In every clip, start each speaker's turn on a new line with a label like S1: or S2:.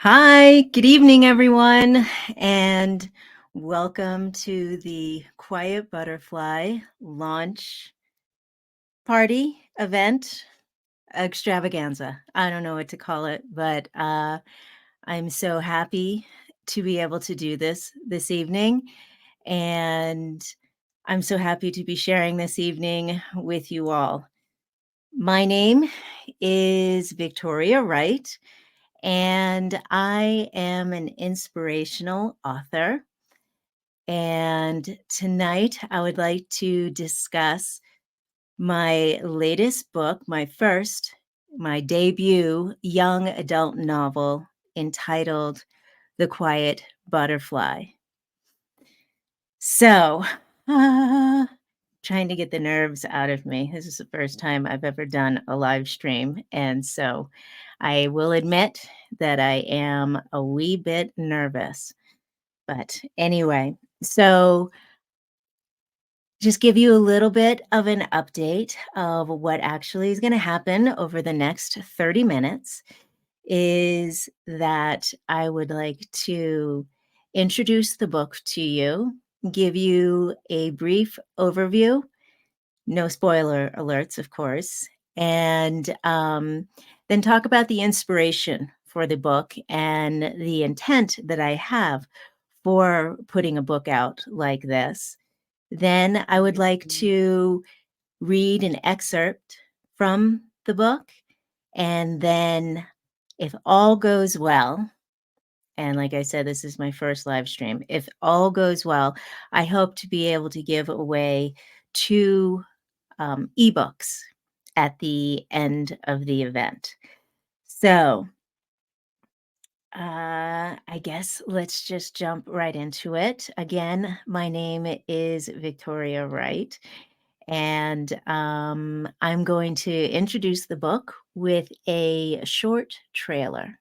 S1: Hi, good evening, everyone, and welcome to the Quiet Butterfly launch party event extravaganza. I don't know what to call it, but I'm so happy to be able to do this evening, and I'm so happy to be sharing this evening with you all. My name is Victoria Wright, and I am an inspirational author. And tonight I would like to discuss my latest book, my debut young adult novel entitled The Quiet Butterfly. So, uh, trying to get the nerves out of me. This is the first time I've ever done a live stream. And so I will admit that I am a wee bit nervous. But anyway, so just give you a little bit of an update of what actually is going to happen over the next 30 minutes is that I would like to introduce the book to you, give you a brief overview, no spoiler alerts, of course, and then talk about the inspiration for the book and the intent that I have for putting a book out like this. Then I would like to read an excerpt from the book. And then, if all goes well, and like I said, this is my first live stream. If all goes well, I hope to be able to give away two ebooks at the end of the event. So, I guess let's just jump right into it. Again, my name is Victoria Wright, and I'm going to introduce the book with a short trailer.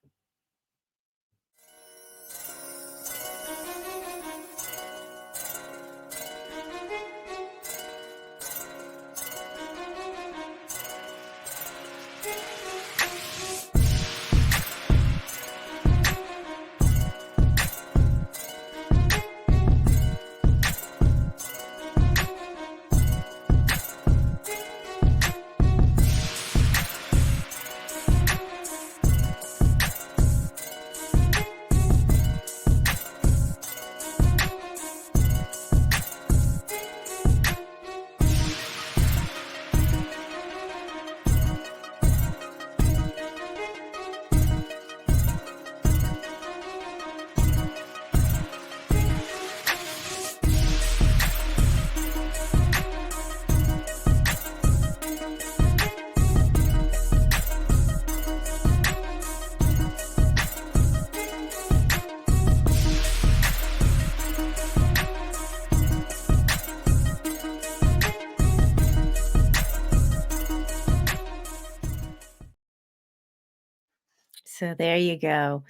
S1: So there you go.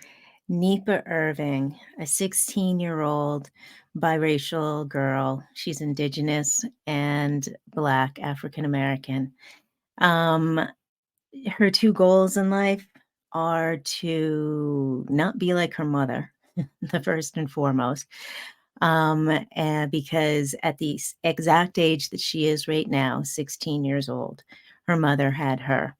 S1: Nepa Irving, a 16-year-old biracial girl. She's indigenous and Black African American. Um, her two goals in life are to not be like her mother, the first and foremost. And because at the exact age that she is right now, 16 years old, her mother had her.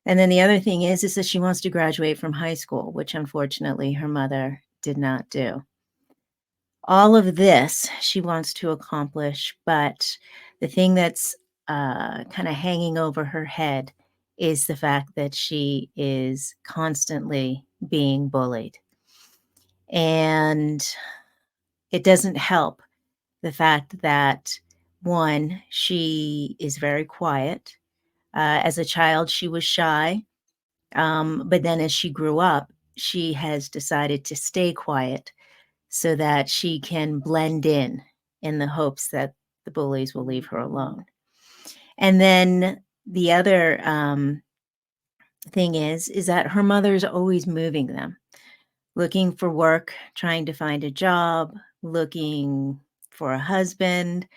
S1: And then the other thing is that she wants to graduate from high school, which unfortunately her mother did not do. All of this she wants to accomplish, but the thing that's kind of hanging over her head is the fact that she is constantly being bullied. And it doesn't help the fact that, one, she is very quiet. As a child, she was shy. But then as she grew up, she has decided to stay quiet so that she can blend in the hopes that the bullies will leave her alone. And then the other thing is that her mother's always moving them, looking for work, trying to find a job, looking for a husband.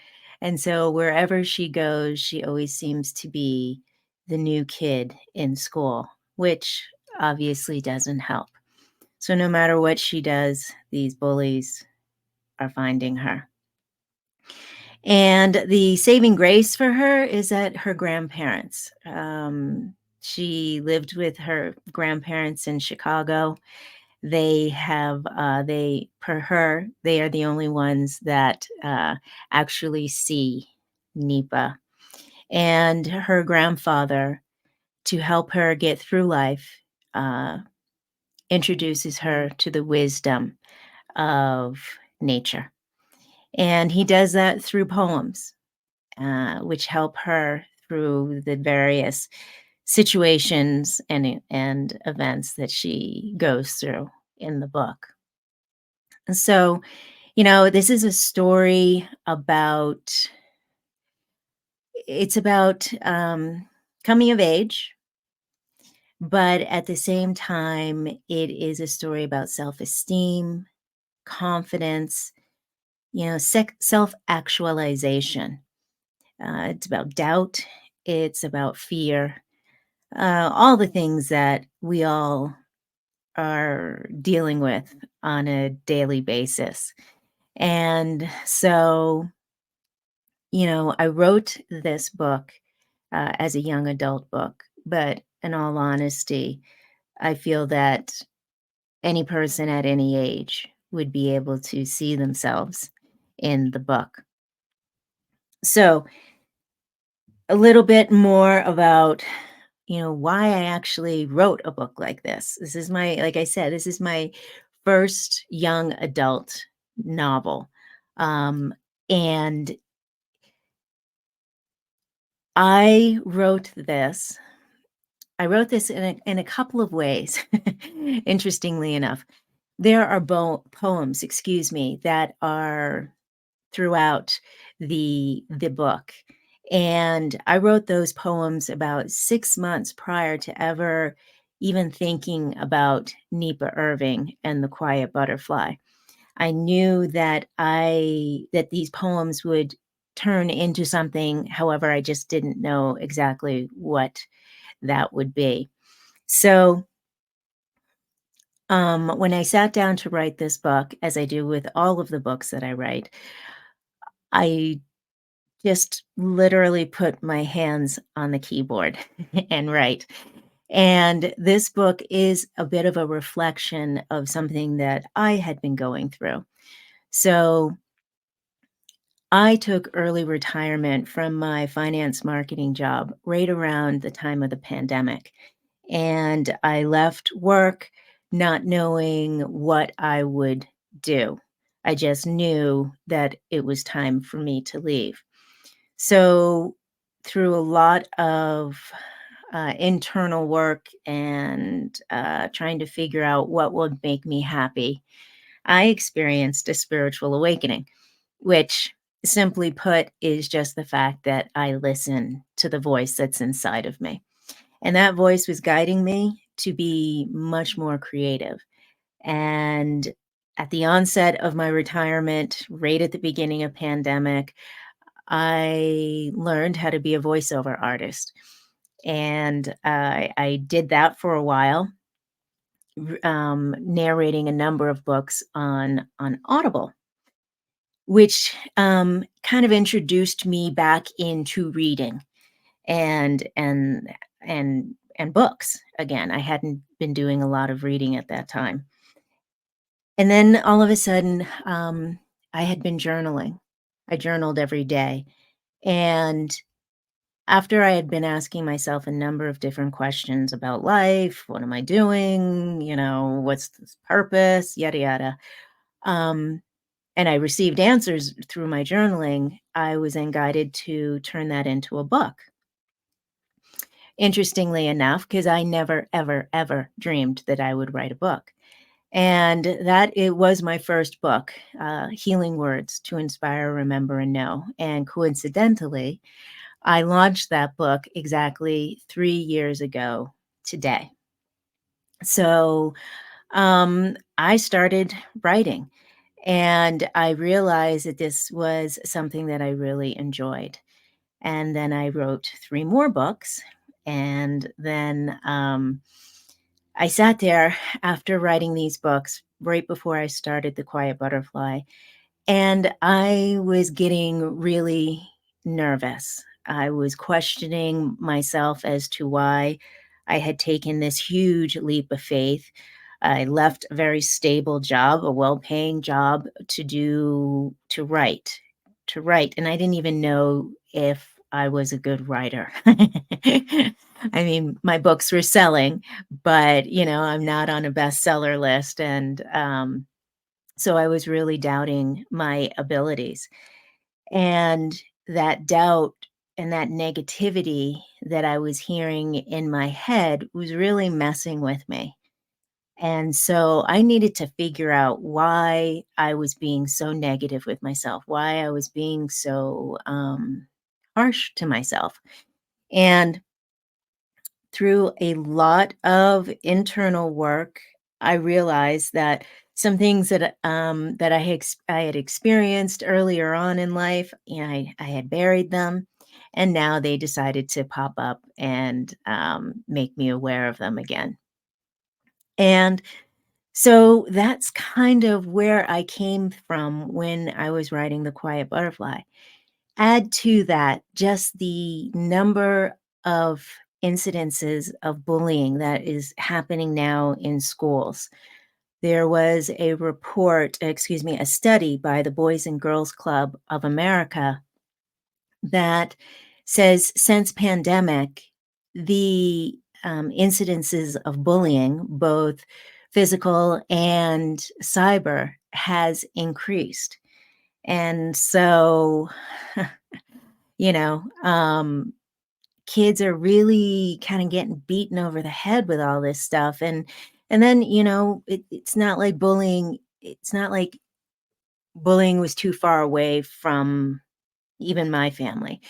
S1: And so wherever she goes, she always seems to be the new kid in school, which obviously doesn't help. So no matter what she does, these bullies are finding her. And the saving grace for her is that her grandparents, she lived with her grandparents in Chicago. They have, per her, they are the only ones that actually see Nipa. And her grandfather, to help her get through life, uh, introduces her to the wisdom of nature. And he does that through poems, which help her through the various situations and events that she goes through in the book. And so, this is a story about it's about coming of age, but at the same time, it is a story about self-esteem, confidence, self-actualization. It's about doubt. It's about fear. All the things that we all are dealing with on a daily basis. And so, I wrote this book as a young adult book, but in all honesty, I feel that any person at any age would be able to see themselves in the book. So, a little bit more about why I actually wrote a book like this. This is my like I said, this is my first young adult novel. Um, and I wrote this I wrote this in a couple of ways, interestingly enough. There are poems, excuse me, that are throughout the book. And I wrote those poems about 6 months prior to ever even thinking about Nipa Irving and The Quiet Butterfly. I knew that these poems would turn into something, however, I just didn't know exactly what that would be. So, when I sat down to write this book, as I do with all of the books that I write, I just literally put my hands on the keyboard and write. And this book is a bit of a reflection of something that I had been going through. So I took early retirement from my finance marketing job right around the time of the pandemic. And I left work not knowing what I would do. I just knew that it was time for me to leave. So, through a lot of internal work and trying to figure out what would make me happy, I experienced a spiritual awakening, which simply put is just the fact that I listen to the voice that's inside of me. And that voice was guiding me to be much more creative. And at the onset of my retirement, right at the beginning of pandemic, I learned how to be a voiceover artist, and I did that for a while, narrating a number of books on Audible, which kind of introduced me back into reading and and and books again. I hadn't been doing a lot of reading at that time, and then all of a sudden, I had been journaling. I journaled every day, and after I had been asking myself a number of different questions about life, what am I doing? What's this purpose? Yada, yada. Um, and I received answers through my journaling. I was then guided to turn that into a book. Interestingly enough, because I never, ever, ever dreamed that I would write a book. And that it was my first book, Healing Words to Inspire, Remember, and Know. And coincidentally, I launched that book exactly 3 years ago today. So, I started writing, and I realized that this was something that I really enjoyed. And then I wrote 3 more books, and then, I sat there after writing these books right before I started The Quiet Butterfly, and I was getting really nervous. I was questioning myself as to why I had taken this huge leap of faith. I left a very stable job, a well-paying job to write, and I didn't even know if I was a good writer. I mean, my books were selling, but, I'm not on a bestseller list, and, so I was really doubting my abilities. And that doubt and that negativity that I was hearing in my head was really messing with me. And so I needed to figure out why I was being so negative with myself, why I was being so harsh to myself. And through a lot of internal work, I realized that some things that I had experienced earlier on in life, I had buried them, and now they decided to pop up and make me aware of them again. And so that's kind of where I came from when I was writing The Quiet Butterfly. Add to that just the number of incidences of bullying that is happening now in schools. There was a study by the Boys and Girls Club of America that says since pandemic, the incidences of bullying, both physical and cyber, has increased. And so, you know, um, kids are really kind of getting beaten over the head with all this stuff. And then, it's not like bullying was too far away from even my family.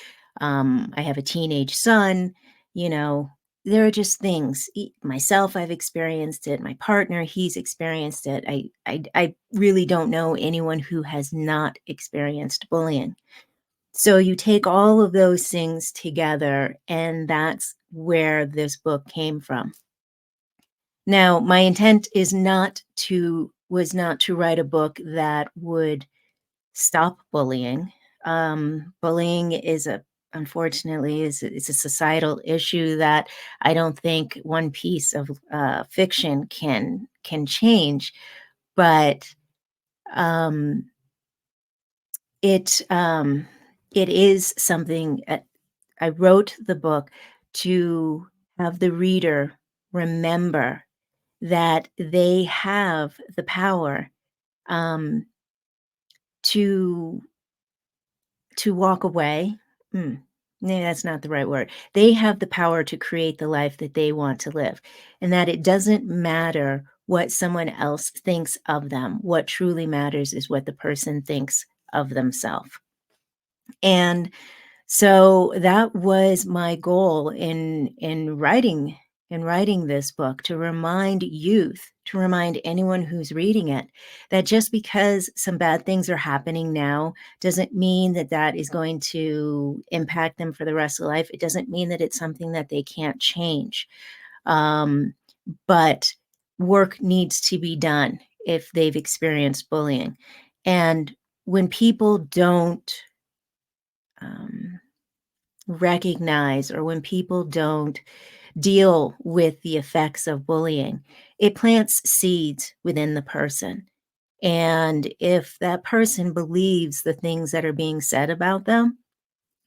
S1: I have a teenage son, you know, there are just things. Myself, I've experienced it. My partner, he's experienced it. I really don't know anyone who has not experienced bullying. So you take all of those things together, and that's where this book came from. Now, my intent was not to write a book that would stop bullying. Bullying is a unfortunately is a societal issue that I don't think one piece of fiction can change. But um, it it is something. I wrote the book to have the reader remember that they have the power um, to walk away. Mm, maybe that's not the right word. They have the power to create the life that they want to live, and that it doesn't matter what someone else thinks of them. What truly matters is what the person thinks of themselves. And so that was my goal in writing this book, to remind youth, to remind anyone who's reading it, that just because some bad things are happening now doesn't mean that that is going to impact them for the rest of life. It doesn't mean that it's something that they can't change. Um, but work needs to be done if they've experienced bullying. And when people don't um, recognize, or when people don't deal with the effects of bullying, it plants seeds within the person. And if that person believes the things that are being said about them,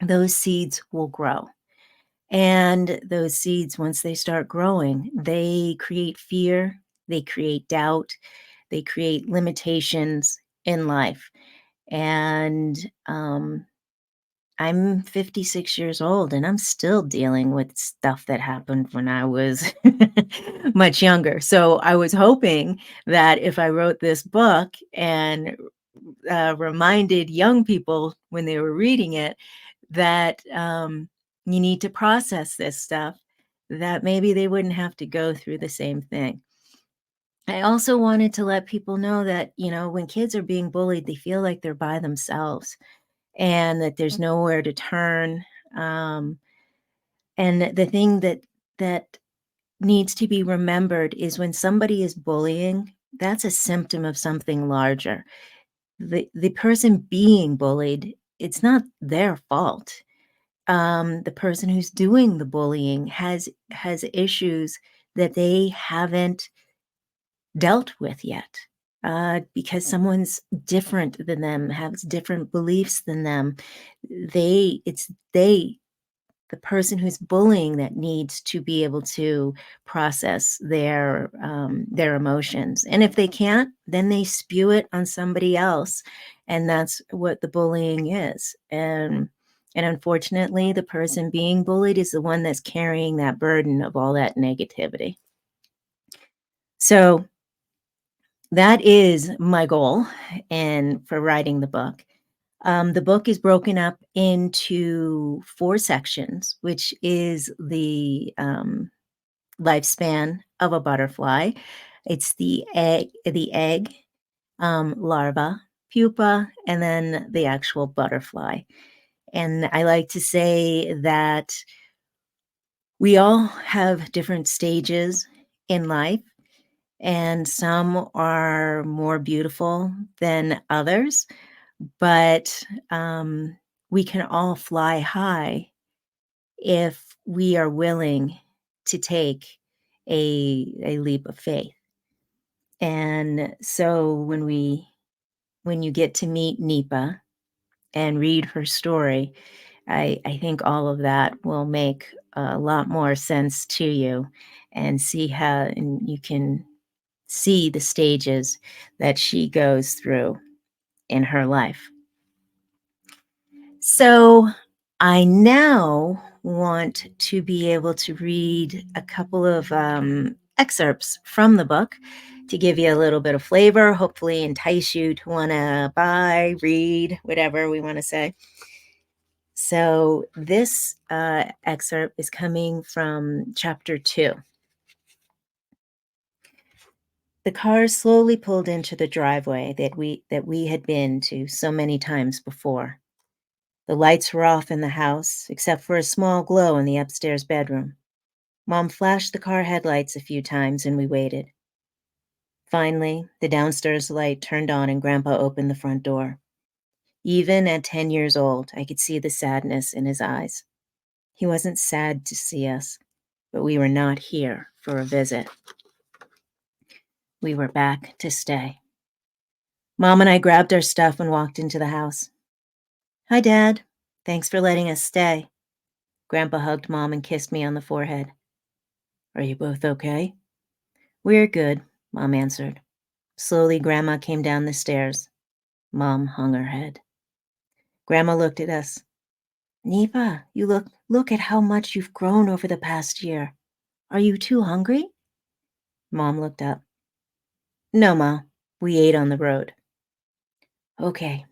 S1: those seeds will grow. And those seeds, once they start growing, they create fear, they create doubt, they create limitations in life. And I'm 56 years old, and I'm still dealing with stuff that happened when I was much younger. So I was hoping that if I wrote this book and reminded young people when they were reading it that you need to process this stuff, that maybe they wouldn't have to go through the same thing. I also wanted to let people know that, when kids are being bullied, they feel like they're by themselves and that there's nowhere to turn. Um, and the thing that needs to be remembered is when somebody is bullying, that's a symptom of something larger. The person being bullied, it's not their fault. The person who's doing the bullying has issues that they haven't dealt with yet, because someone's different than them, has different beliefs than them. They, the person who's bullying, that needs to be able to process their emotions. And if they can't, then they spew it on somebody else, and that's what the bullying is. And unfortunately, the person being bullied is the one that's carrying that burden of all that negativity. So that is my goal and for writing the book. The book is broken up into 4 sections, which is the lifespan of a butterfly. It's the egg, larva, pupa, and then the actual butterfly. And I like to say that we all have different stages in life, and some are more beautiful than others, but we can all fly high if we are willing to take a leap of faith. And so when you get to meet Nipa and read her story, I think all of that will make a lot more sense to you, and see how, and you can see the stages that she goes through in her life. So I now want to be able to read a couple of excerpts from the book to give you a little bit of flavor, hopefully entice you to want to buy, read, whatever we want to say. So this excerpt is coming from chapter 2. The car slowly pulled into the driveway that we had been to so many times before. The lights were off in the house, except for a small glow in the upstairs bedroom. Mom flashed the car headlights a few times and we waited. Finally, the downstairs light turned on and Grandpa opened the front door. Even at 10 years old, I could see the sadness in his eyes. He wasn't sad to see us, but we were not here for a visit. We were back to stay. Mom and I grabbed our stuff and walked into the house. Hi, Dad. Thanks for letting us stay. Grandpa hugged Mom and kissed me on the forehead. Are you both okay? We're good, Mom answered. Slowly, Grandma came down the stairs. Mom hung her head. Grandma looked at us. Nipa, you look at how much you've grown over the past year. Are you too hungry? Mom looked up. No, Ma. We ate on the road. Okay.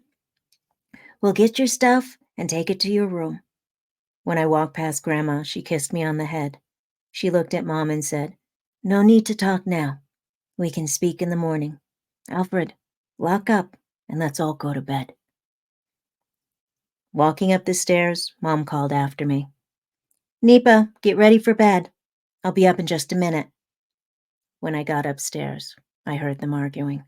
S1: Well, get your stuff and take it to your room. When I walked past Grandma, she kissed me on the head. She looked at Mom and said, No need to talk now. We can speak in the morning. Alfred, lock up and let's all go to bed. Walking up the stairs, Mom called after me. Nipa, get ready for bed. I'll be up in just a minute. When I got upstairs, I heard them arguing.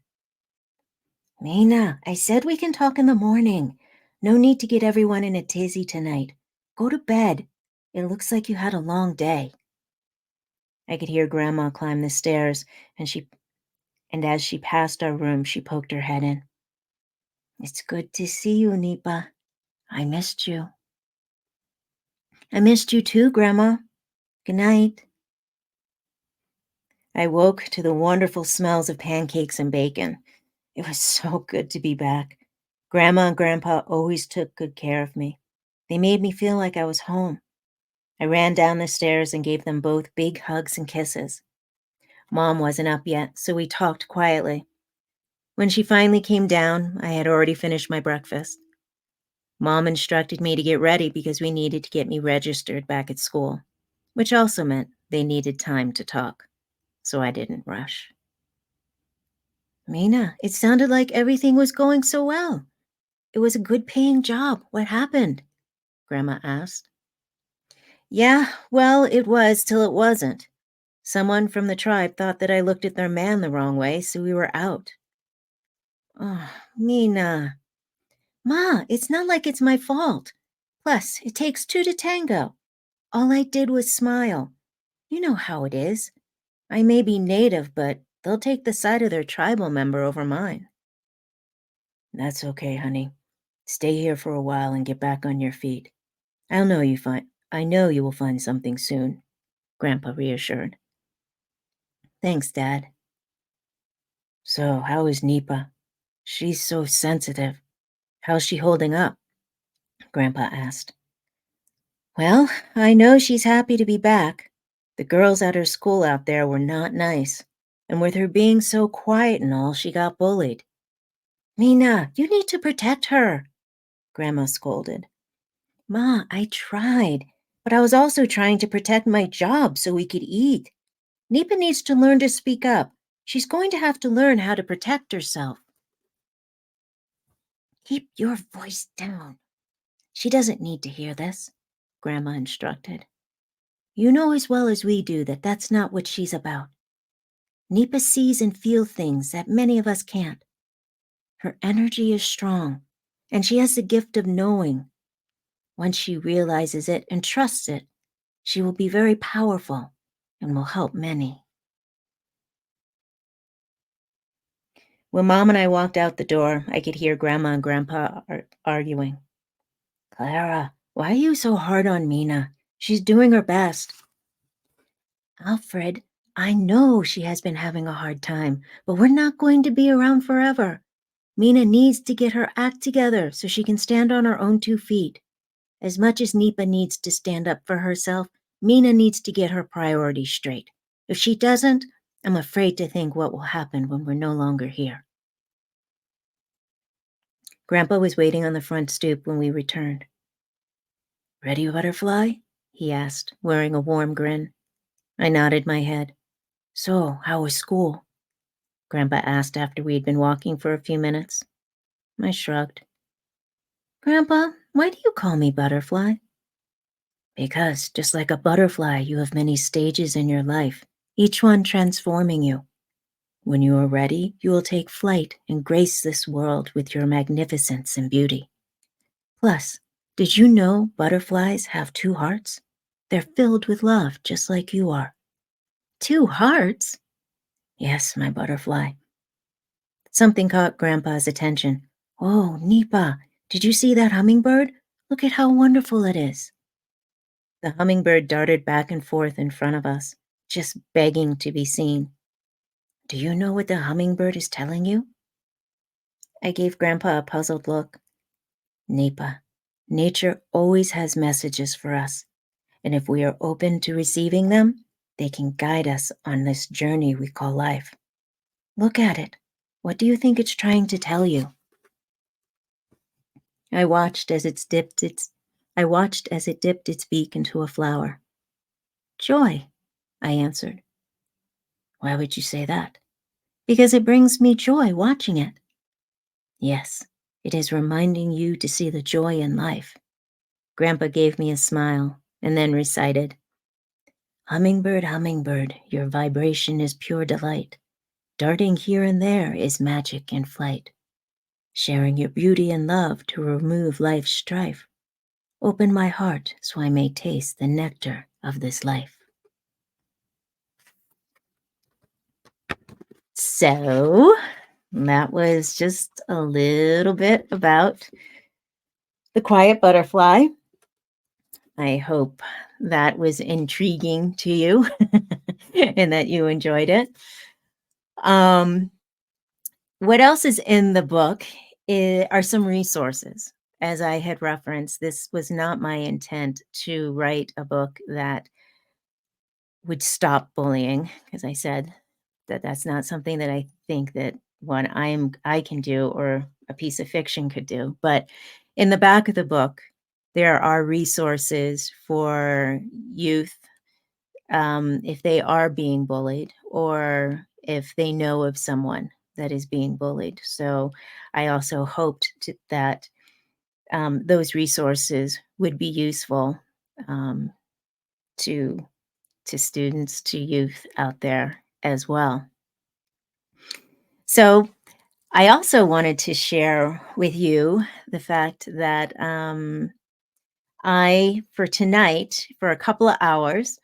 S1: Mina, I said we can talk in the morning. No need to get everyone in a tizzy tonight. Go to bed. It looks like you had a long day. I could hear Grandma climb the stairs, and as she passed our room, she poked her head in. It's good to see you, Nipa. I missed you. I missed you too, Grandma. Good night. I woke to the wonderful smells of pancakes and bacon. It was so good to be back. Grandma and Grandpa always took good care of me. They made me feel like I was home. I ran down the stairs and gave them both big hugs and kisses. Mom wasn't up yet, so we talked quietly. When she finally came down, I had already finished my breakfast. Mom instructed me to get ready because we needed to get me registered back at school, which also meant they needed time to talk, so I didn't rush. Mina, it sounded like everything was going so well. It was a good paying job. What happened? Grandma asked. Yeah, well, it was till it wasn't. Someone from the tribe thought that I looked at their man the wrong way, so we were out. Oh, Mina. Ma, it's not like it's my fault. Plus, it takes two to tango. All I did was smile. You know how it is. I may be native, but they'll take the side of their tribal member over mine. That's okay, honey. Stay here for a while and get back on your feet. I know you will find something soon, Grandpa reassured. Thanks, Dad. So, how is Nipa? She's so sensitive. How's she holding up? Grandpa asked. Well, I know she's happy to be back. The girls at her school out there were not nice, and with her being so quiet and all, she got bullied. Mina, you need to protect her, Grandma scolded. Ma, I tried, but I was also trying to protect my job so we could eat. Nipa needs to learn to speak up. She's going to have to learn how to protect herself. Keep your voice down. She doesn't need to hear this, Grandma instructed. You know as well as we do that that's not what she's about. Nipa sees and feels things that many of us can't. Her energy is strong, and she has the gift of knowing. Once she realizes it and trusts it, she will be very powerful and will help many. When Mom and I walked out the door, I could hear Grandma and Grandpa arguing. Clara, why are you so hard on Mina? She's doing her best. Alfred, I know she has been having a hard time, but we're not going to be around forever. Mina needs to get her act together so she can stand on her own 2 feet. As much as Nipa needs to stand up for herself, Mina needs to get her priorities straight. If she doesn't, I'm afraid to think what will happen when we're no longer here. Grandpa was waiting on the front stoop when we returned. Ready, Butterfly? He asked, wearing a warm grin. I nodded my head. So, how was school? Grandpa asked after we had been walking for a few minutes. I shrugged. Grandpa, why do you call me Butterfly? Because, just like a butterfly, you have many stages in your life, each one transforming you. When you are ready, you will take flight and grace this world with your magnificence and beauty. Plus, did you know butterflies have 2 hearts? They're filled with love, just like you are. 2 hearts? Yes, my butterfly. Something caught Grandpa's attention. Oh, Nipa, did you see that hummingbird? Look at how wonderful it is. The hummingbird darted back and forth in front of us, just begging to be seen. Do you know what the hummingbird is telling you? I gave Grandpa a puzzled look. Nipa, nature always has messages for us, and if we are open to receiving them, they can guide us on this journey we call life. Look at it. What do you think it's trying to tell you? I watched as it dipped its beak into a flower. Joy, I answered. Why would you say that? Because it brings me joy watching it. Yes, it is reminding you to see the joy in life. Grandpa gave me a smile and then recited, Hummingbird, hummingbird, your vibration is pure delight. Darting here and there is magic in flight. Sharing your beauty and love to remove life's strife. Open my heart so I may taste the nectar of this life. So, that was just a little bit about the quiet butterfly. I hope that was intriguing to you and that you enjoyed it. Um, what else is in the book are some resources. As I had referenced, this was not my intent to write a book that would stop bullying, because I said that that's not something that I think that I can do or a piece of fiction could do. But in the back of the book, there are resources for youth if they are being bullied or if they know of someone that is being bullied. So I also hoped that those resources would be useful to to students, to youth out there as well. So, I also wanted to share with you the fact that for tonight, for a couple of hours,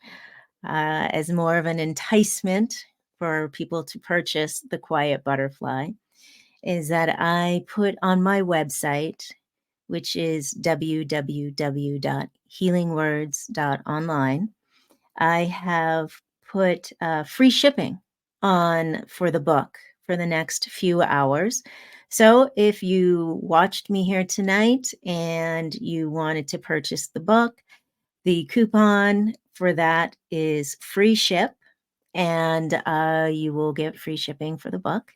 S1: as more of an enticement for people to purchase The Quiet Butterfly, is that I put on my website, which is www.healingwords.online. I have put free shipping on for the book for the next few hours. So if you watched me here tonight and you wanted to purchase the book, the coupon for that is free ship, and you will get free shipping for the book.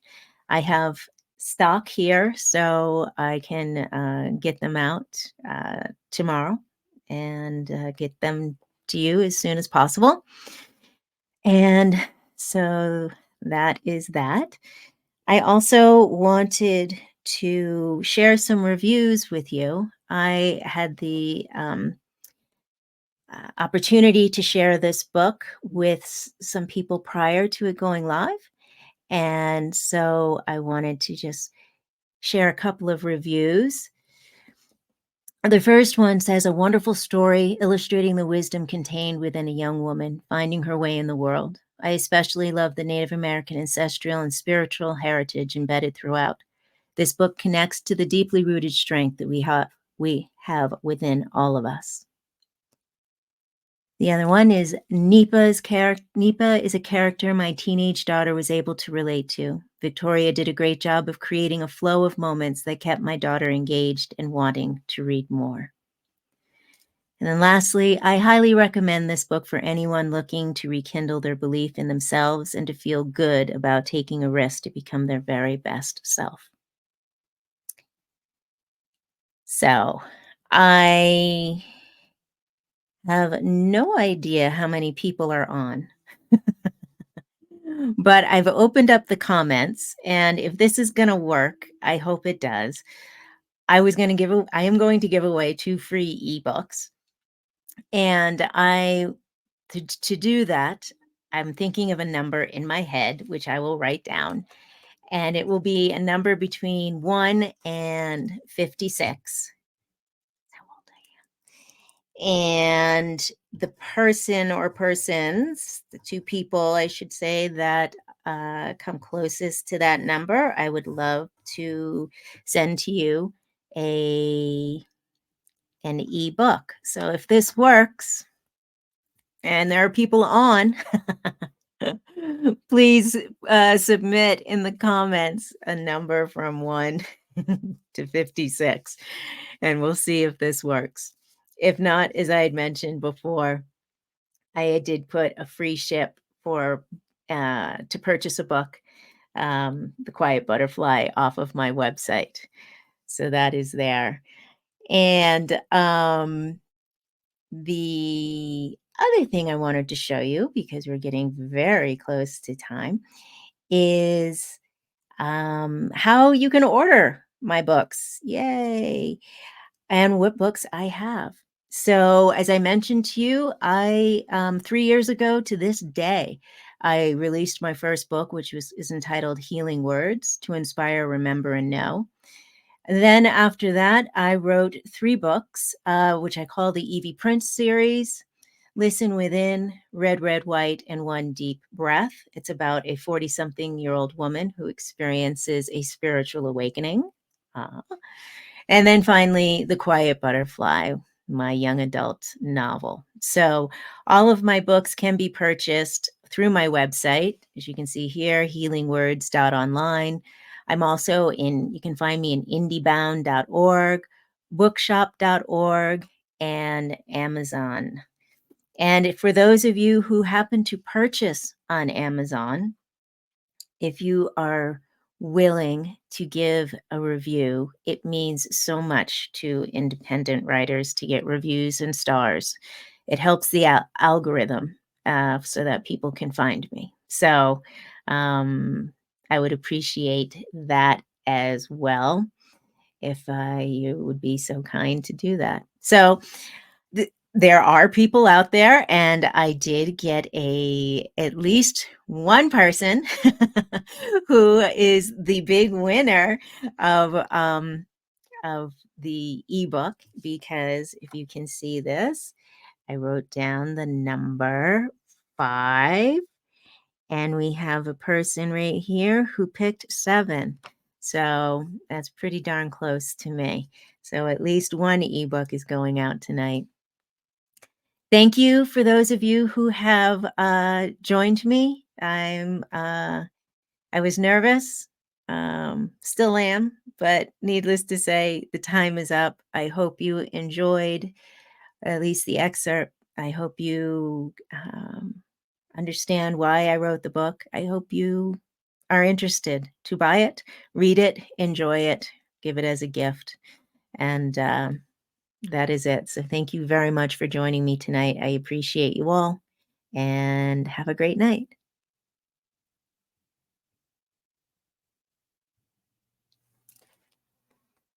S1: I have stock here, so I can get them out tomorrow and get them to you as soon as possible. And so that is that. I also wanted to share some reviews with you. I had the opportunity to share this book with some people prior to it going live. And so I wanted to just share a couple of reviews. The first one says, a wonderful story illustrating the wisdom contained within a young woman finding her way in the world. I especially love the Native American ancestral and spiritual heritage embedded throughout. This book connects to the deeply rooted strength that we have within all of us. The other one is Nipa is a character my teenage daughter was able to relate to. Victoria did a great job of creating a flow of moments that kept my daughter engaged and wanting to read more. And then lastly, I highly recommend this book for anyone looking to rekindle their belief in themselves and to feel good about taking a risk to become their very best self. So I have no idea how many people are on. But I've opened up the comments, and if this is gonna work, I hope it does. I am going to give away 2 free ebooks, and to do that, I'm thinking of a number in my head, which I will write down, and it will be a number between 1 and 56. How old I am. And the person or persons, the 2 people, I should say, that come closest to that number, I would love to send to you a an ebook. So if this works and there are people on, please submit in the comments a number from 1 to 56, and we'll see if this works. If not, as I had mentioned before, I did put a free ship for to purchase a book, The Quiet Butterfly, off of my website. So that is there. And the other thing I wanted to show you, because we're getting very close to time, is how you can order my books. Yay! And what books I have. So, as I mentioned to you, 3 years ago to this day, I released my first book, which is entitled Healing Words to Inspire, Remember, and Know. And then after that, I wrote 3 books, which I call the Evie Prince series, Listen Within, Red, Red, White, and One Deep Breath. It's about a 40-something-year-old woman who experiences a spiritual awakening. And then finally, The Quiet Butterfly, my young adult novel. So all of my books can be purchased through my website, as you can see here, healingwords.online. I'm also you can find me in indiebound.org, bookshop.org, and Amazon. And for those of you who happen to purchase on Amazon, if you are willing to give a review, it means so much to independent writers to get reviews and stars. It helps the algorithm so that people can find me. So I would appreciate that as well if you would be so kind to do that. So There are people out there, and I did get at least one person who is the big winner of, of the ebook, because if you can see this, I wrote down the number 5, and we have a person right here who picked 7. So that's pretty darn close to me. So at least one ebook is going out tonight. Thank you for those of you who have joined me. I was nervous, still am, but needless to say, the time is up. I hope you enjoyed at least the excerpt. I hope you understand why I wrote the book. I hope you are interested to buy it, read it, enjoy it, give it as a gift. And that is it. So thank you very much for joining me tonight. I appreciate you all, and have a great night.